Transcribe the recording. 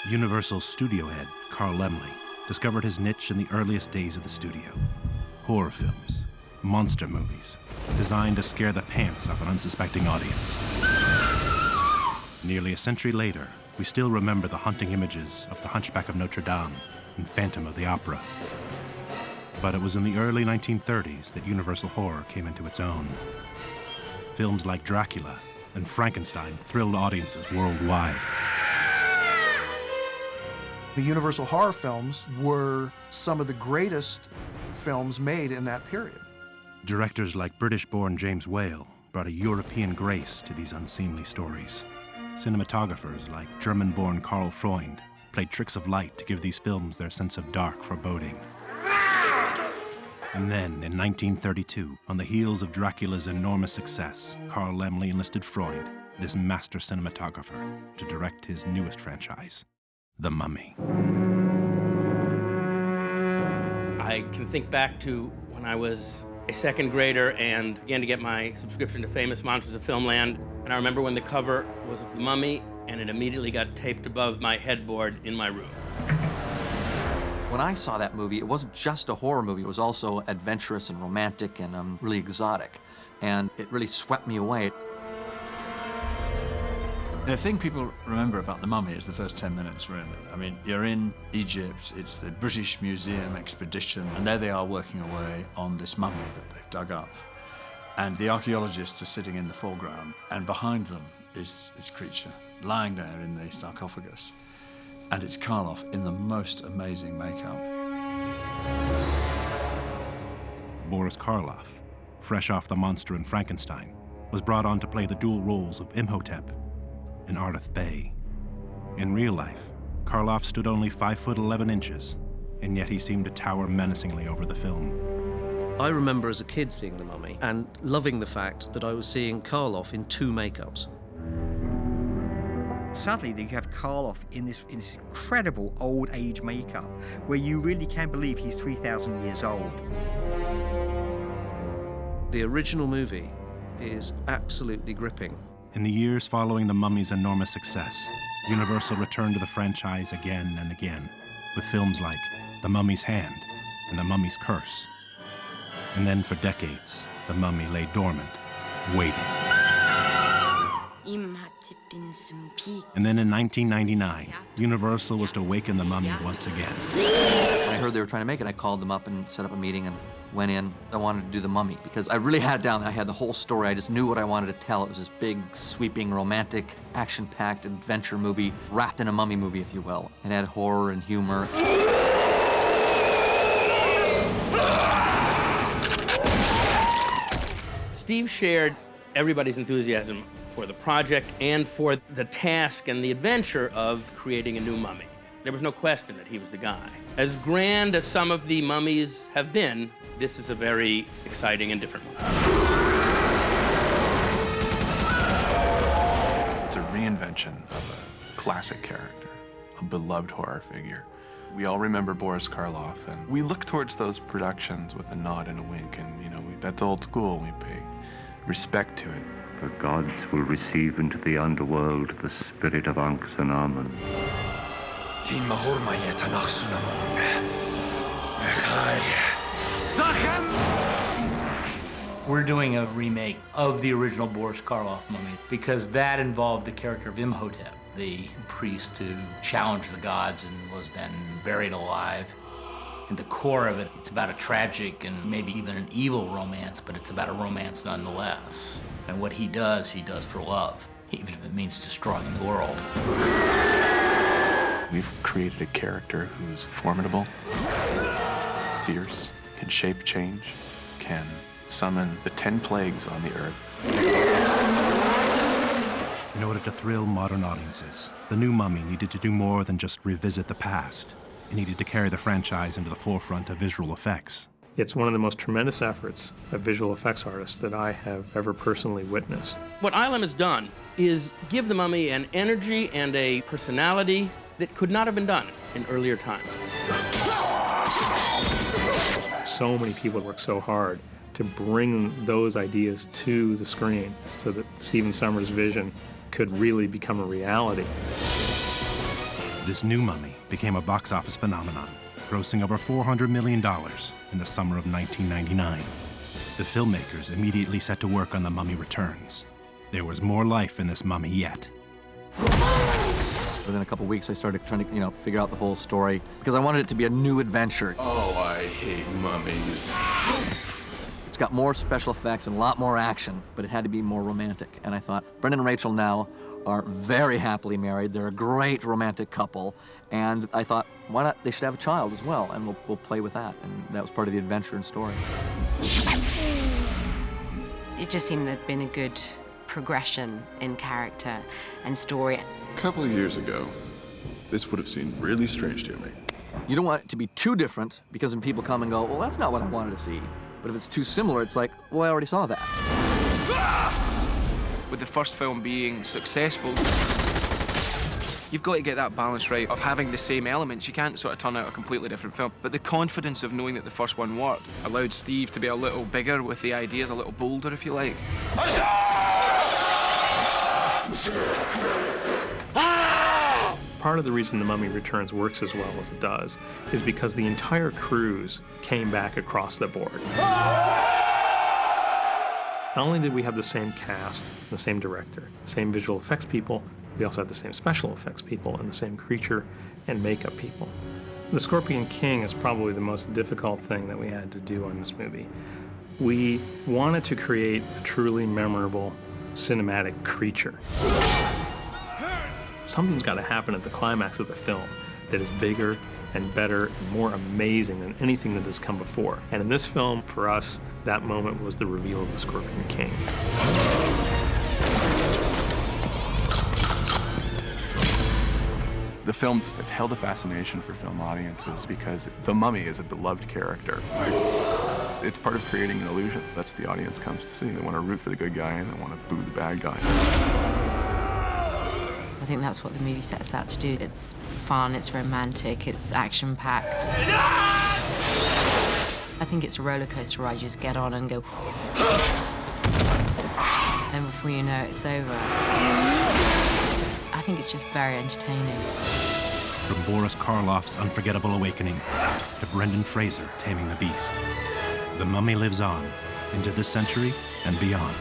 Universal studio head Carl Laemmle discovered his niche in the earliest days of the studio. Horror films, monster movies, designed to scare the pants off an unsuspecting audience. Nearly a century later, we still remember the haunting images of The Hunchback of Notre Dame and Phantom of the Opera. But it was in the early 1930s that Universal horror came into its own. Films like Dracula and Frankenstein thrilled audiences worldwide. The Universal horror films were some of the greatest films made in that period. Directors like British-born James Whale brought a European grace to these unseemly stories. Cinematographers like German-born Karl Freund played tricks of light to give these films their sense of dark foreboding. And then, in 1932, on the heels of Dracula's enormous success, Carl Laemmle enlisted Freund, this master cinematographer, to direct his newest franchise, The Mummy. I can think back to when I was a second grader and began to get my subscription to Famous Monsters of Filmland. And I remember when the cover was of The Mummy, and it immediately got taped above my headboard in my room. When I saw that movie, it wasn't just a horror movie. It was also adventurous and romantic and really exotic. And it really swept me away. The thing people remember about The Mummy is the first 10 minutes, really. I mean, you're in Egypt, it's the British Museum expedition, and there they are working away on this mummy that they've dug up. And the archaeologists are sitting in the foreground, and behind them is this creature lying there in the sarcophagus. And it's Karloff in the most amazing makeup. Boris Karloff, fresh off The Monster and Frankenstein, was brought on to play the dual roles of Imhotep and Ardeth Bey. In real life, Karloff stood only 5'11", and yet he seemed to tower menacingly over the film. I remember as a kid seeing The Mummy and loving the fact that I was seeing Karloff in 2 makeups. Suddenly, you have Karloff in this incredible old age makeup where you really can believe he's 3,000 years old. The original movie is absolutely gripping. In the years following The Mummy's enormous success, Universal returned to the franchise again and again, with films like The Mummy's Hand and The Mummy's Curse. And then for decades, The Mummy lay dormant, waiting. And then in 1999, Universal was to awaken The Mummy once again. When I heard they were trying to make it, I called them up and set up a meeting and went in. I wanted to do The Mummy because I really had it down. I had the whole story. I just knew what I wanted to tell. It was this big, sweeping, romantic, action-packed adventure movie wrapped in a mummy movie, if you will. It had horror and humor. Steve shared everybody's enthusiasm for the project and for the task and the adventure of creating a new mummy. There was no question that he was the guy. As grand as some of the mummies have been, this is a very exciting and different one. It's a reinvention of a classic character, a beloved horror figure. We all remember Boris Karloff, and we look towards those productions with a nod and a wink, and that's old school. We pay respect to it. The gods will receive into the underworld the spirit of Ankhsanamun. We're doing a remake of the original Boris Karloff mummy because that involved the character of Imhotep, the priest who challenged the gods and was then buried alive. And the core of it, it's about a tragic and maybe even an evil romance, but it's about a romance nonetheless. And what he does for love, even if it means destroying the world. We've created a character who's formidable, fierce, can shape change, can summon the 10 plagues on the earth. In order to thrill modern audiences, the new Mummy needed to do more than just revisit the past. It needed to carry the franchise into the forefront of visual effects. It's one of the most tremendous efforts of visual effects artists that I have ever personally witnessed. What Eilem has done is give the Mummy an energy and a personality that could not have been done in earlier times. So many people work so hard to bring those ideas to the screen so that Stephen Sommers' vision could really become a reality. This new mummy became a box office phenomenon, grossing over $400 million in the summer of 1999. The filmmakers immediately set to work on The Mummy Returns. There was more life in this mummy yet. Within a couple weeks, I started trying to, figure out the whole story because I wanted it to be a new adventure. Oh, I hate mummies. It's got more special effects and a lot more action, but it had to be more romantic. And I thought, Brendan and Rachel now are very happily married. They're a great romantic couple. And I thought, why not? They should have a child as well, and we'll play with that. And that was part of the adventure and story. It just seemed there'd been a good progression in character and story. A couple of years ago, this would have seemed really strange to me. You don't want it to be too different because then people come and go, well, that's not what I wanted to see. But if it's too similar, it's like, well, I already saw that. With the first film being successful, you've got to get that balance right of having the same elements. You can't sort of turn out a completely different film. But the confidence of knowing that the first one worked allowed Steve to be a little bigger with the ideas, a little bolder, if you like. Part of the reason The Mummy Returns works as well as it does is because the entire cruise came back across the board. Not only did we have the same cast, the same director, the same visual effects people, we also had the same special effects people and the same creature and makeup people. The Scorpion King is probably the most difficult thing that we had to do on this movie. We wanted to create a truly memorable cinematic creature. Something's got to happen at the climax of the film that is bigger and better and more amazing than anything that has come before. And in this film, for us, that moment was the reveal of the Scorpion King. The films have held a fascination for film audiences because the mummy is a beloved character. It's part of creating an illusion. That's what the audience comes to see. They want to root for the good guy and they want to boo the bad guy. I think that's what the movie sets out to do. It's fun, it's romantic, it's action-packed. I think it's a roller coaster ride. You just get on and go, and before you know it, it's over. I think it's just very entertaining. From Boris Karloff's Unforgettable Awakening to Brendan Fraser taming the beast, The Mummy lives on into this century and beyond.